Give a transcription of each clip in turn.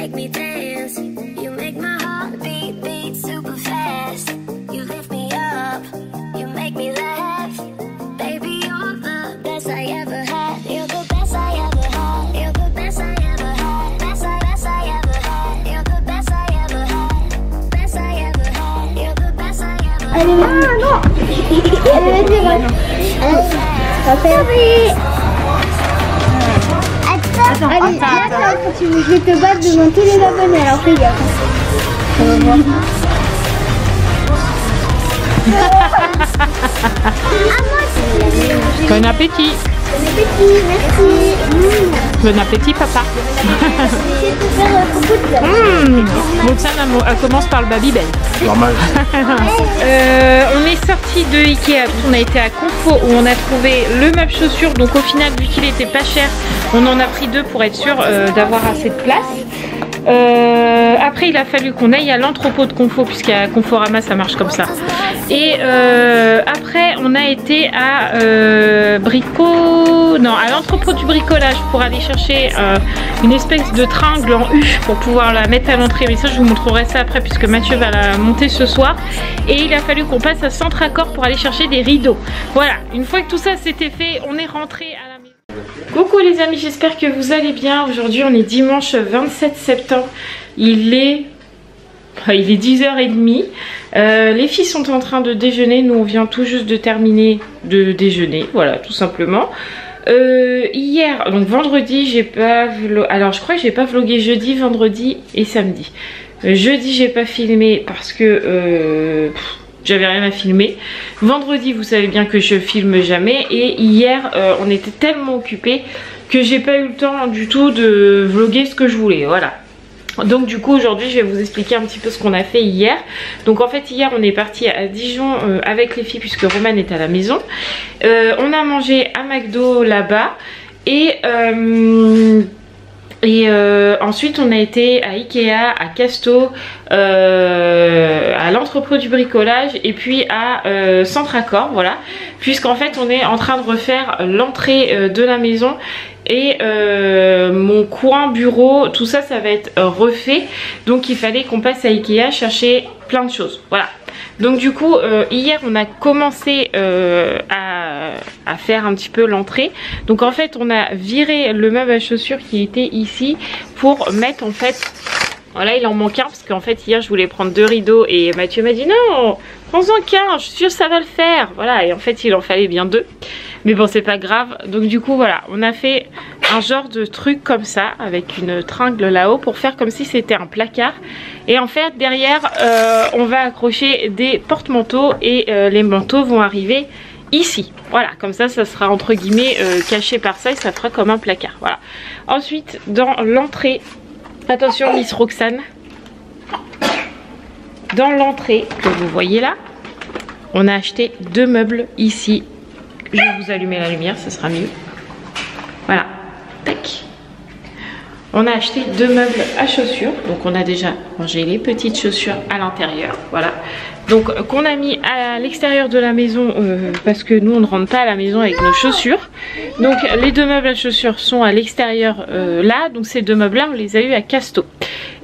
make me dance. You make my heart beat, beat super fast. You lift me up, you make me laugh. Baby, you're the best I ever had. You're the best I ever had. You're the best I ever had. Best I ever had. You're the best I ever had. Best I ever had. You're the best I ever had. Allez, non. Attends, allez, là, je vais te battre devant tous les abonnés, alors fais gaffe. Bon appétit. Bon appétit, merci. Bon appétit, papa. Roxane, elle commence par le Babybel. Normal. On est sorti de Ikea, on a été à Confo où on a trouvé le meuble chaussures. Donc au final, vu qu'il était pas cher, on en a pris deux pour être sûr d'avoir assez de place. Après il a fallu qu'on aille à l'entrepôt de Confo, puisqu'à Conforama ça marche comme ça. Et après on a été à à l'entrepôt du bricolage pour aller chercher une espèce de tringle en U pour pouvoir la mettre à l'entrée. Mais ça je vous montrerai ça après, puisque Mathieu va la monter ce soir. Et il a fallu qu'on passe à Centre Accord pour aller chercher des rideaux. Voilà, une fois que tout ça s'était fait, on est rentré à la maison. Coucou les amis, j'espère que vous allez bien. Aujourd'hui on est dimanche 27 septembre. Il est 10h30. Les filles sont en train de déjeuner. Nous on vient tout juste de terminer de déjeuner. Voilà, tout simplement. Hier, donc vendredi, j'ai pas vlogué. Alors je crois que j'ai pas vlogué jeudi, vendredi et samedi. Jeudi j'ai pas filmé parce que j'avais rien à filmer. Vendredi, vous savez bien que je filme jamais. Et hier, on était tellement occupés que j'ai pas eu le temps du tout de vlogger ce que je voulais. Voilà. Donc du coup aujourd'hui je vais vous expliquer un petit peu ce qu'on a fait hier. Donc en fait hier on est parti à Dijon avec les filles, puisque Romane est à la maison. On a mangé à McDo là-bas. Et ensuite on a été à Ikea, à Casto, à l'entrepôt du bricolage et puis à Centre Accord, voilà. Puisqu'en fait on est en train de refaire l'entrée de la maison. Et mon coin bureau, tout ça, ça va être refait. Donc il fallait qu'on passe à Ikea chercher plein de choses. Voilà. Donc du coup, hier on a commencé à faire un petit peu l'entrée. Donc en fait on a viré le meuble à chaussures qui était ici pour mettre en fait... Voilà, il en manque un parce qu'en fait hier je voulais prendre deux rideaux et Mathieu m'a dit non, prends-en qu'un, je suis sûre que ça va le faire. Voilà, et en fait il en fallait bien deux. Mais bon, c'est pas grave. Donc du coup voilà, on a fait un genre de truc comme ça avec une tringle là-haut pour faire comme si c'était un placard. Et en fait derrière on va accrocher des porte-manteaux et les manteaux vont arriver ici. Voilà, comme ça ça sera entre guillemets caché par ça et ça fera comme un placard. Voilà. Ensuite dans l'entrée, attention Miss Roxane, dans l'entrée que vous voyez là, on a acheté deux meubles ici. Je vais vous allumer la lumière, ce sera mieux. Voilà, tac. On a acheté deux meubles à chaussures. Donc on a déjà rangé les petites chaussures à l'intérieur. Voilà. Donc qu'on a mis à l'extérieur de la maison parce que nous on ne rentre pas à la maison avec nos chaussures. Donc les deux meubles à chaussures sont à l'extérieur là. Donc ces deux meubles là on les a eu à Casto.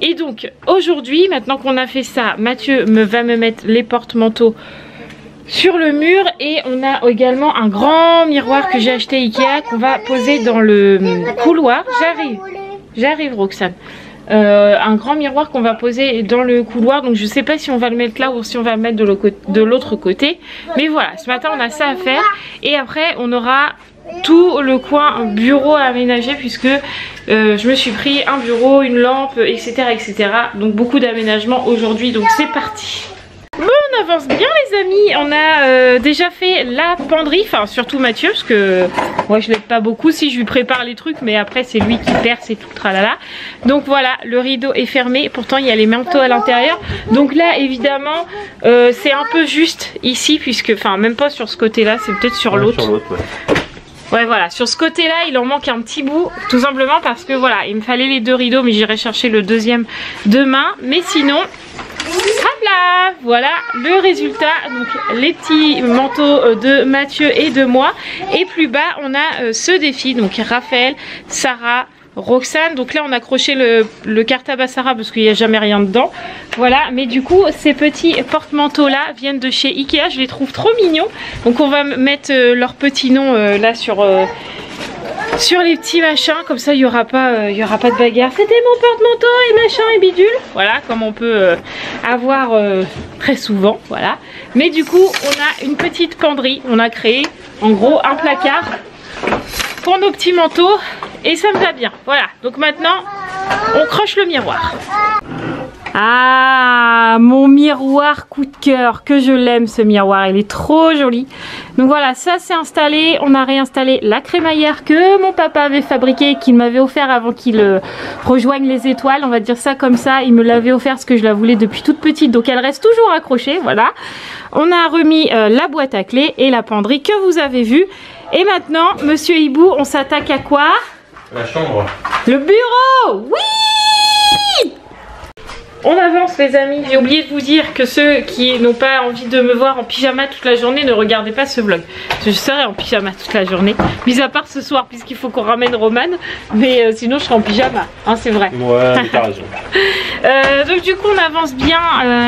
Et donc aujourd'hui, maintenant qu'on a fait ça, Mathieu va me mettre les porte-manteaux sur le mur. Et on a également un grand miroir que j'ai acheté Ikea qu'on va poser dans le couloir. J'arrive Roxane. Un grand miroir qu'on va poser dans le couloir. Donc je sais pas si on va le mettre là ou si on va le mettre de l'autre côté. Mais voilà, ce matin on a ça à faire. Et après on aura tout le coin bureau à aménager, puisque je me suis pris un bureau, une lampe, etc. etc. Donc beaucoup d'aménagements aujourd'hui. Donc c'est parti. Bon, on avance bien les amis. On a déjà fait la penderie, enfin surtout Mathieu, parce que moi je l'aide pas beaucoup. Si je lui prépare les trucs, mais après c'est lui qui perce et tout tralala. Donc voilà, le rideau est fermé. Pourtant il y a les manteaux à l'intérieur. Donc là évidemment c'est un peu juste ici, puisque enfin même pas sur ce côté là, c'est peut-être sur l'autre. Ouais voilà, sur ce côté là il en manque un petit bout, tout simplement parce que voilà, il me fallait les deux rideaux, mais j'irai chercher le deuxième demain. Mais sinon, hop là, voilà le résultat. Donc les petits manteaux de Mathieu et de moi. Et plus bas on a ce défi, donc Raphaël, Sarah, Roxane. Donc là on a accroché le cartable à Sarah parce qu'il n'y a jamais rien dedans. Voilà, mais du coup ces petits porte-manteaux là viennent de chez Ikea, je les trouve trop mignons. Donc on va mettre leur petit nom là sur les petits machins, comme ça il n'y aura pas de bagarre. C'était mon porte-manteau et machin et bidule. Voilà, comme on peut avoir très souvent, voilà. Mais du coup on a une petite penderie, on a créé en gros un placard pour nos petits manteaux et ça me va bien. Voilà, donc maintenant on croche le miroir. Ah, mon miroir coup de cœur, que je l'aime ce miroir, il est trop joli. Donc voilà, ça c'est installé, on a réinstallé la crémaillère que mon papa avait fabriquée et qu'il m'avait offert avant qu'il rejoigne les étoiles, on va dire ça comme ça. Il me l'avait offert parce que je la voulais depuis toute petite, donc elle reste toujours accrochée, voilà. On a remis la boîte à clés et la penderie que vous avez vue. Et maintenant, monsieur Hibou, on s'attaque à quoi? La chambre. Le bureau, oui! On avance les amis, j'ai oublié de vous dire que ceux qui n'ont pas envie de me voir en pyjama toute la journée ne regardez pas ce vlog. Je serai en pyjama toute la journée, mis à part ce soir puisqu'il faut qu'on ramène Romane, mais sinon je serai en pyjama, hein, c'est vrai. Ouais, t'as raison. Donc du coup on avance bien,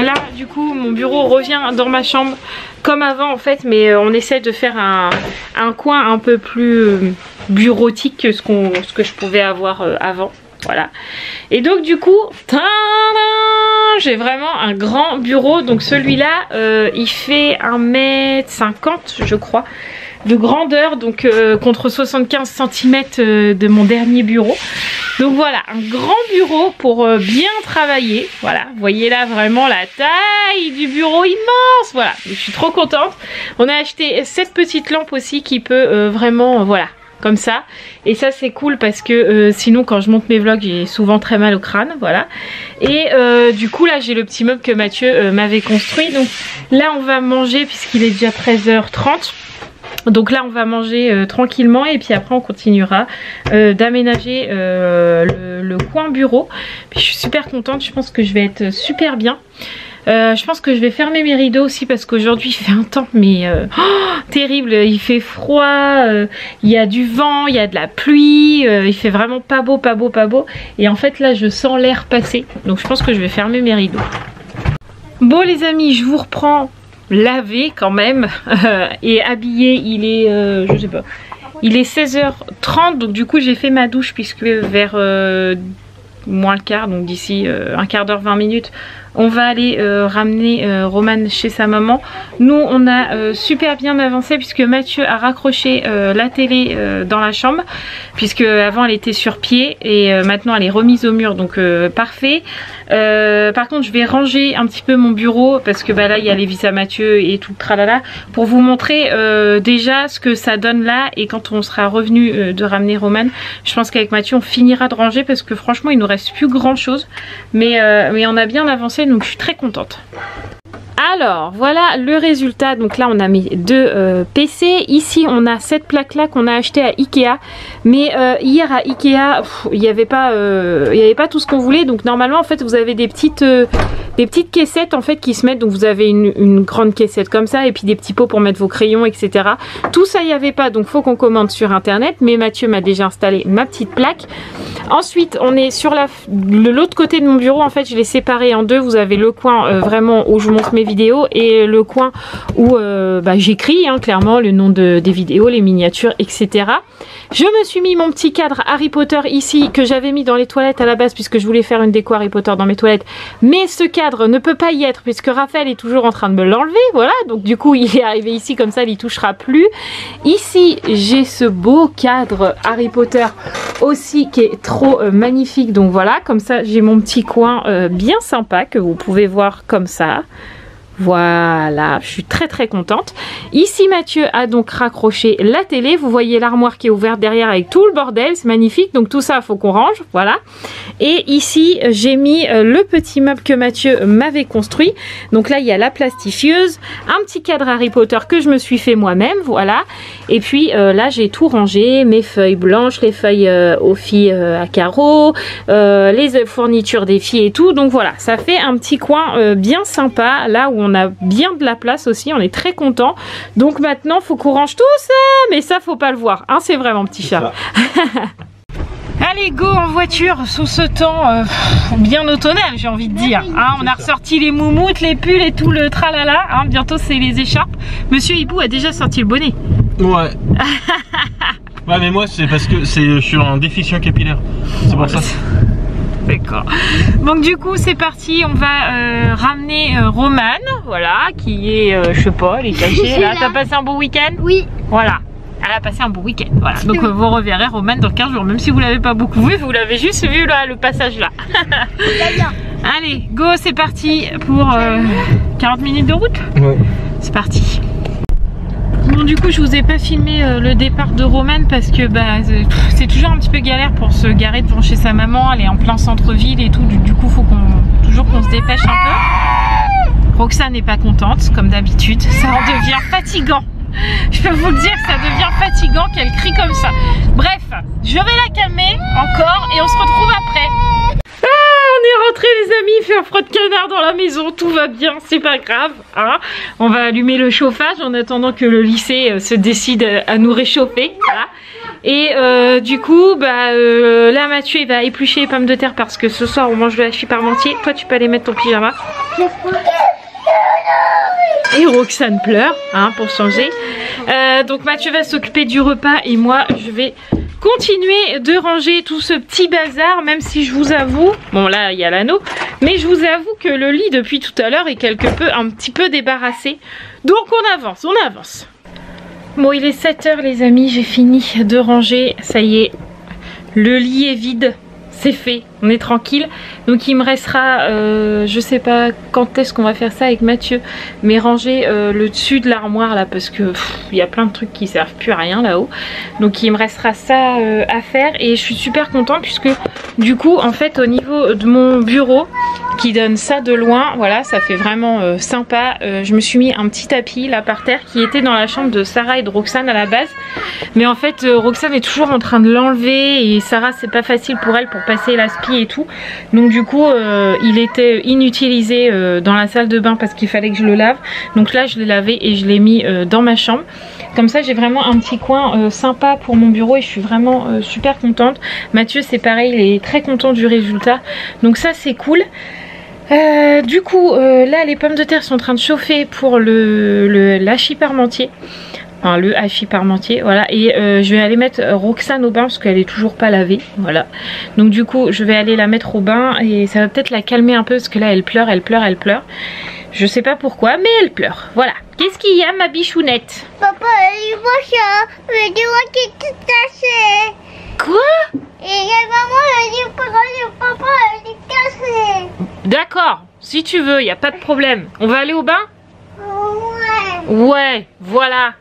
là du coup mon bureau revient dans ma chambre comme avant en fait, mais on essaie de faire un coin un peu plus bureautique que ce que je pouvais avoir avant. Voilà. Et donc du coup, j'ai vraiment un grand bureau. Donc celui-là, il fait 1m50 je crois de grandeur. Donc contre 75 cm de mon dernier bureau. Donc voilà, un grand bureau pour bien travailler. Voilà, vous voyez là vraiment la taille du bureau immense. Voilà, donc, je suis trop contente. On a acheté cette petite lampe aussi qui peut vraiment, voilà, comme ça. Et ça c'est cool parce que sinon quand je monte mes vlogs j'ai souvent très mal au crâne, voilà. Et du coup là j'ai le petit meuble que Mathieu m'avait construit. Donc là on va manger puisqu'il est déjà 13h30. Donc là on va manger tranquillement et puis après on continuera d'aménager le coin bureau. Puis je suis super contente, je pense que je vais être super bien. Je pense que je vais fermer mes rideaux aussi parce qu'aujourd'hui il fait un temps mais terrible, il fait froid, il y a du vent, il y a de la pluie, il fait vraiment pas beau, pas beau, pas beau. Et en fait là je sens l'air passer, donc je pense que je vais fermer mes rideaux. Bon les amis, je vous reprends lavé quand même et habillé, il est je sais pas, il est 16h30, donc du coup j'ai fait ma douche puisque vers moins le quart, donc d'ici un quart d'heure, 20 minutes on va aller ramener Romane chez sa maman. Nous on a super bien avancé puisque Mathieu a raccroché la télé dans la chambre, puisque avant elle était sur pied et maintenant elle est remise au mur, donc parfait. Par contre je vais ranger un petit peu mon bureau parce que bah, là il y a les vis à Mathieu et tout le tralala, pour vous montrer déjà ce que ça donne là. Et quand on sera revenu de ramener Romane, je pense qu'avec Mathieu on finira de ranger parce que franchement il nous reste plus grand chose, mais on a bien avancé, donc je suis très contente. Alors voilà le résultat. Donc là on a mis deux PC. Ici on a cette plaque là qu'on a acheté à Ikea, mais hier à Ikea il n'y avait pas tout ce qu'on voulait. Donc normalement en fait vous avez des petites caissettes en fait qui se mettent. Donc vous avez une grande caissette comme ça et puis des petits pots pour mettre vos crayons, etc. Tout ça il n'y avait pas, donc faut qu'on commande sur internet, mais Mathieu m'a déjà installé ma petite plaque. Ensuite on est sur l'autre côté de mon bureau. En fait je l'ai séparé en deux. Vous avez le coin vraiment où je montre mes vidéos et le coin où j'écris clairement le nom des vidéos, les miniatures, etc. Je me suis mis mon petit cadre Harry Potter ici que j'avais mis dans les toilettes à la base puisque je voulais faire une déco Harry Potter dans mes toilettes, mais ce cadre ne peut pas y être puisque Raphaël est toujours en train de me l'enlever, voilà, donc du coup il est arrivé ici, comme ça il n'y touchera plus. Ici j'ai ce beau cadre Harry Potter aussi qui est trop magnifique, donc voilà, comme ça j'ai mon petit coin bien sympa que vous pouvez voir comme ça. Voilà, je suis très très contente. Ici Mathieu a donc raccroché la télé. Vous voyez l'armoire qui est ouverte derrière avec tout le bordel, c'est magnifique. Donc tout ça, il faut qu'on range, voilà. Et ici, j'ai mis le petit meuble que Mathieu m'avait construit. Donc là, il y a la plastifieuse, un petit cadre Harry Potter que je me suis fait moi-même, voilà. Et puis là, j'ai tout rangé, mes feuilles blanches, les feuilles aux filles à carreaux, les fournitures des filles et tout. Donc voilà, ça fait un petit coin bien sympa, là où on a bien de la place aussi, on est très content. Donc maintenant faut qu'on range tout ça, mais ça faut pas le voir, hein, c'est vraiment petit chat. Allez, go en voiture sous ce temps bien automnal, j'ai envie de dire. Hein, on a ressorti les moumoutes, les pulls et tout le tralala. Hein, bientôt, c'est les écharpes. Monsieur Hibou a déjà sorti le bonnet. Ouais. Ouais, mais moi, c'est parce que je suis en déficient capillaire. C'est pour ça. D'accord. Donc du coup c'est parti, on va ramener Romane, voilà, qui est, je sais pas, elle est cachée là. T'as passé un bon week-end? Oui. Voilà, elle a passé un bon week-end, voilà. Donc vous reverrez Romane dans 15 jours, même si vous l'avez pas beaucoup vu, vous l'avez juste vu là, le passage là. Allez, go, c'est parti pour 40 minutes de route. Ouais. C'est parti. Bon, du coup je vous ai pas filmé le départ de Romane parce que bah, c'est toujours un petit peu galère pour se garer devant chez sa maman, elle est en plein centre-ville et tout, du coup faut toujours qu'on se dépêche un peu. Roxane n'est pas contente comme d'habitude, ça en devient fatigant. Je peux vous le dire, ça devient fatigant qu'elle crie comme ça. Bref, je vais la calmer encore et on se retrouve après. On est rentrés les amis, il fait un froid de canard dans la maison, tout va bien, c'est pas grave, hein. On va allumer le chauffage en attendant que le lycée se décide à nous réchauffer, voilà. Et du coup, bah, là Mathieu il va éplucher les pommes de terre parce que ce soir on mange de la hachis parmentier. Toi tu peux aller mettre ton pyjama. Et Roxane pleure, hein, pour changer. Donc Mathieu va s'occuper du repas et moi je vais continuer de ranger tout ce petit bazar, même si je vous avoue, bon là il y a l'anneau, mais je vous avoue que le lit depuis tout à l'heure est un petit peu débarrassé. Donc on avance, on avance. Bon, il est 7 h les amis, j'ai fini de ranger, ça y est, le lit est vide. C'est fait, on est tranquille. Donc il me restera, je sais pas quand est-ce qu'on va faire ça avec Mathieu, mais ranger le dessus de l'armoire là parce que il y a plein de trucs qui servent plus à rien là-haut. Donc il me restera ça à faire et je suis super contente puisque du coup en fait au niveau de mon bureau qui donne ça de loin, voilà, ça fait vraiment sympa. Je me suis mis un petit tapis là par terre qui était dans la chambre de Sarah et de Roxane à la base, mais en fait Roxane est toujours en train de l'enlever et Sarah c'est pas facile pour elle pour passer l'aspi et tout, donc du coup il était inutilisé dans la salle de bain parce qu'il fallait que je le lave. Donc là je l'ai lavé et je l'ai mis dans ma chambre, comme ça j'ai vraiment un petit coin sympa pour mon bureau et je suis vraiment super contente. Mathieu c'est pareil, il est très content du résultat, donc ça c'est cool. Du coup là les pommes de terre sont en train de chauffer pour le hachis parmentier. Enfin, le hachis parmentier, voilà, et je vais aller mettre Roxane au bain parce qu'elle est toujours pas lavée, voilà. Donc du coup je vais aller la mettre au bain et ça va peut-être la calmer un peu parce que là elle pleure, elle pleure, elle pleure. Je sais pas pourquoi mais elle pleure, voilà. Qu'est-ce qu'il y a ma bichounette? Papa, il voit ça, mais dis-moi qu'il est tout cassé. Quoi? Et maman, elle dit papa, elle est cassé. D'accord, si tu veux, y a pas de problème. On va aller au bain? Ouais. Ouais, voilà.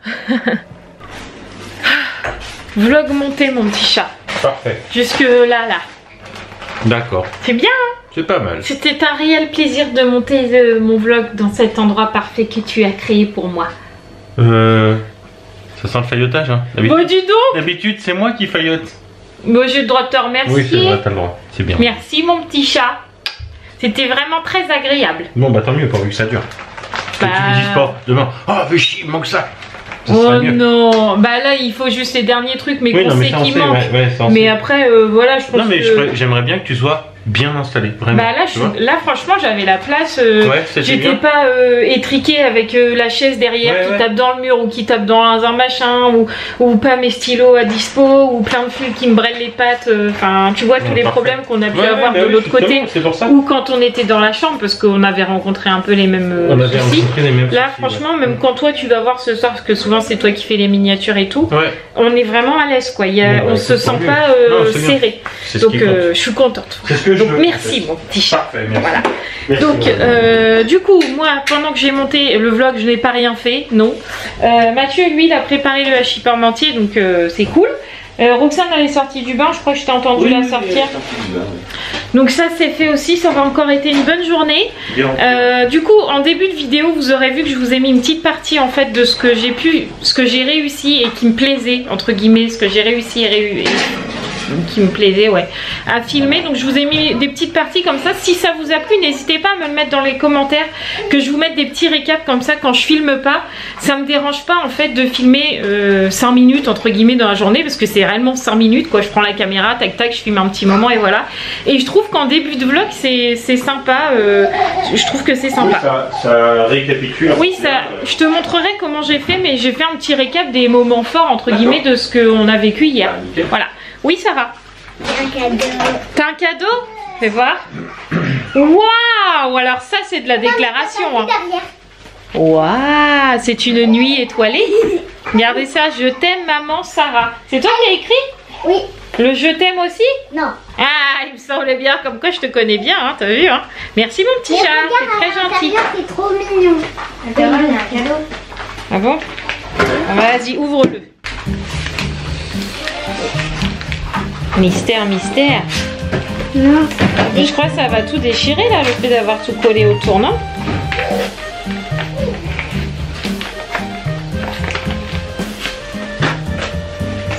Vlog monté mon petit chat. Parfait. Jusque là, là. D'accord. C'est bien, hein? C'est pas mal. C'était un réel plaisir de monter mon vlog dans cet endroit parfait que tu as créé pour moi. Ça sent le faillotage, hein. Bon, dis donc. D'habitude, c'est moi qui faillote. Bon, j'ai le droit de te remercier. Oui, c'est vrai, t'as le droit. C'est bien. Merci, mon petit chat. C'était vraiment très agréable. Bon, bah tant mieux, pourvu que ça dure. Bah... Que tu me dises pas demain, oh, fais chier, il manque ça. Oh non, bah là il faut juste les derniers trucs, mais oui, qu'on sait qu'il manque. Ouais, mais après, voilà, je pense non, mais que... j'aimerais bien que tu sois bien installé, vraiment. Bah là, franchement, j'avais la place. J'étais pas étriquée avec la chaise derrière qui tape dans le mur ou qui tape dans un machin, ou pas mes stylos à dispo, ou plein de fils qui me brêlent les pattes. Enfin, tu vois tous les problèmes qu'on a pu avoir de l'autre côté. Ou quand on était dans la chambre, parce qu'on avait rencontré un peu les mêmes soucis. Là, franchement, même quand toi tu vas voir ce soir, parce que souvent c'est toi qui fais les miniatures et tout, on est vraiment à l'aise, quoi. On se sent pas serré. Donc, je suis contente. Donc merci mon petit chat. Parfait, merci. Voilà. Merci. Donc du coup moi pendant que j'ai monté le vlog je n'ai pas rien fait, non. Mathieu lui il a préparé le hachis parmentier donc c'est cool. Roxane elle est sortie du bain, je crois que je t'ai entendu la sortir. Donc ça c'est fait aussi, ça aura encore été une bonne journée. Du coup en début de vidéo vous aurez vu que je vous ai mis une petite partie en fait de ce que j'ai réussi et qui me plaisait entre guillemets, ce que j'ai réussi qui me plaisait, ouais, à filmer. Donc je vous ai mis des petites parties comme ça. Si ça vous a plu, n'hésitez pas à me le mettre dans les commentaires, que je vous mette des petits récaps comme ça quand je filme pas. Ça me dérange pas en fait de filmer 5 minutes entre guillemets dans la journée, parce que c'est réellement 5 minutes quoi. Je prends la caméra, tac tac, je filme un petit moment et voilà. Et je trouve qu'en début de vlog c'est sympa, je trouve que c'est sympa. Oui, ça récapitule. Oui, ça, je te montrerai comment j'ai fait, mais j'ai fait un petit récap des moments forts entre guillemets de ce qu'on a vécu hier. Voilà. Oui, Sarah. Un cadeau. T'as un cadeau? Fais voir. Waouh! Alors ça c'est de la déclaration. Hein. Waouh! C'est une nuit étoilée. Regardez ça. Je t'aime, maman Sarah. C'est toi qui as écrit? Oui. Le je t'aime aussi? Non. Ah, il me semblait bien, comme quoi je te connais bien, hein, t'as vu, hein. Merci mon petit chat, c'est très gentil. C'est trop mignon. Il y a un cadeau. Ah bon? Ah, vas-y, ouvre-le. Mystère, mystère. Non. Mais je crois que ça va tout déchirer là, le fait d'avoir tout collé autour, non?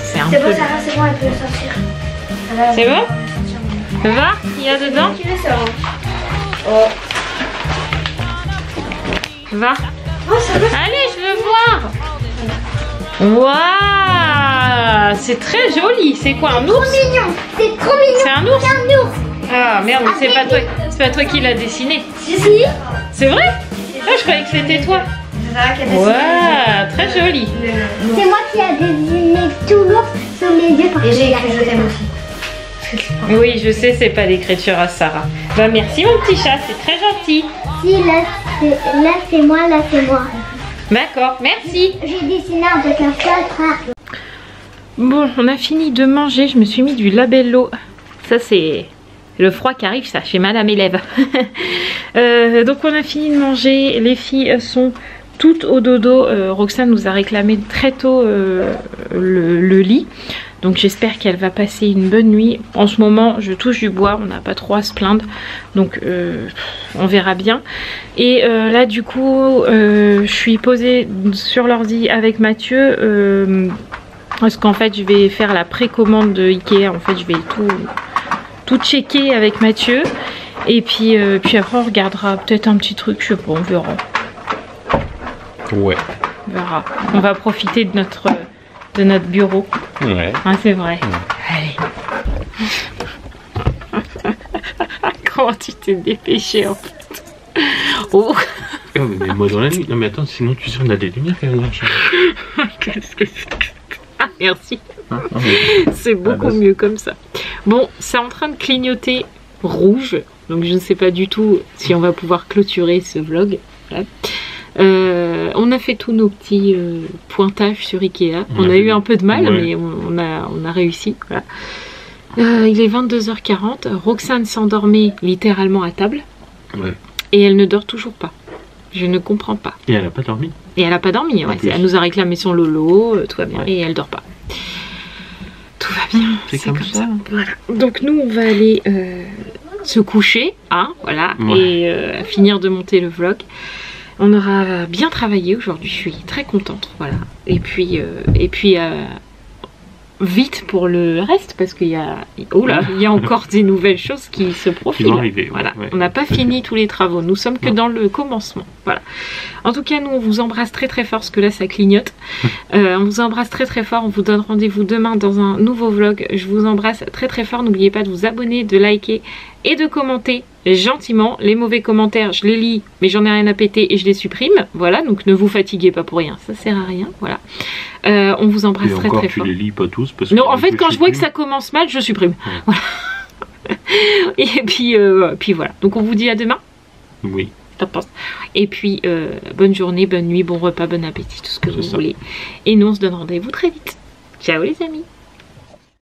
C'est un C'est peu... bon, Sarah, c'est bon, elle peut le sortir. C'est bon? Va, il y a dedans? Tu le sors. Va. Oh, ça va. Allez, je veux voir. Waouh, c'est très joli. C'est quoi, un ours? Mignon. C'est trop mignon. C'est un ours? C'est un ours. Ah merde, mais c'est pas toi qui l'as dessiné. Si, si. C'est vrai? Ah, je croyais que c'était toi. C'est Sarah qui a dessiné. Waouh, très joli. C'est moi qui a dessiné tout l'ours sur les yeux. Et j'ai écrit je t'aime aussi. Oui, je sais, c'est pas l'écriture à Sarah. Bah merci mon petit chat, c'est très gentil. Si, là c'est moi, là c'est moi. D'accord, merci. J'ai dessiné un peu comme ça. Bon, on a fini de manger, je me suis mis du Labello. Ça c'est le froid qui arrive, ça fait mal à mes lèvres. Donc on a fini de manger, les filles sont toutes au dodo. Roxane nous a réclamé très tôt le lit. Donc j'espère qu'elle va passer une bonne nuit. En ce moment, je touche du bois, on n'a pas trop à se plaindre. Donc on verra bien. Et là du coup, je suis posée sur l'ordi avec Mathieu. Parce qu'en fait, je vais faire la précommande de Ikea. En fait, je vais tout checker avec Mathieu. Et puis après, on regardera peut-être un petit truc. Je sais pas, on verra. Ouais. On verra. On va profiter de notre bureau. Ouais. Ah, c'est vrai. Allez. Comment tu t'es dépêché en fait? Oh. Mais moi dans la nuit. Non mais attends, sinon tu sais on a des lumières quand même dans la chambre. Qu'est-ce que c'est que ça? Ah merci. Hein, C'est beaucoup mieux comme ça. Bon, c'est en train de clignoter rouge. Donc je ne sais pas du tout si on va pouvoir clôturer ce vlog. Voilà. On a fait tous nos petits pointages sur Ikea. On a eu un peu de mal, ouais. mais on a réussi. Voilà. Il est 22h40. Roxane s'endormait littéralement à table. Ouais. Et elle ne dort toujours pas. Je ne comprends pas. Et elle a pas dormi. Et elle a pas dormi. Ouais. Elle nous a réclamé son lolo, tout va bien. Ouais. Et elle dort pas. Tout va bien. C'est comme ça. Voilà. Donc nous, on va aller se coucher, hein, voilà, ouais. Et finir de monter le vlog. On aura bien travaillé aujourd'hui, je suis très contente, voilà. Et puis vite pour le reste parce qu'il y a, oh là, il y a encore des nouvelles choses qui se profilent. Arriver, voilà, ouais. On n'a pas fini tous les travaux, nous sommes que dans le commencement. Voilà. En tout cas, nous on vous embrasse très très fort parce que là ça clignote. On vous embrasse très très fort. On vous donne rendez-vous demain dans un nouveau vlog. Je vous embrasse très très fort. N'oubliez pas de vous abonner, de liker et de commenter gentiment. Les mauvais commentaires, je les lis, mais j'en ai rien à péter et je les supprime. Voilà, donc ne vous fatiguez pas pour rien, ça sert à rien. Voilà. On vous embrasse très très fort. Tu les lis pas tous parce non, en fait, quand je vois que ça commence mal, je supprime. Ouais. Voilà. Et puis voilà. Donc on vous dit à demain. Oui. Et puis bonne journée, bonne nuit, bon repas, bon appétit, tout ce que vous voulez. Et nous on se donne rendez-vous très vite. Ciao les amis.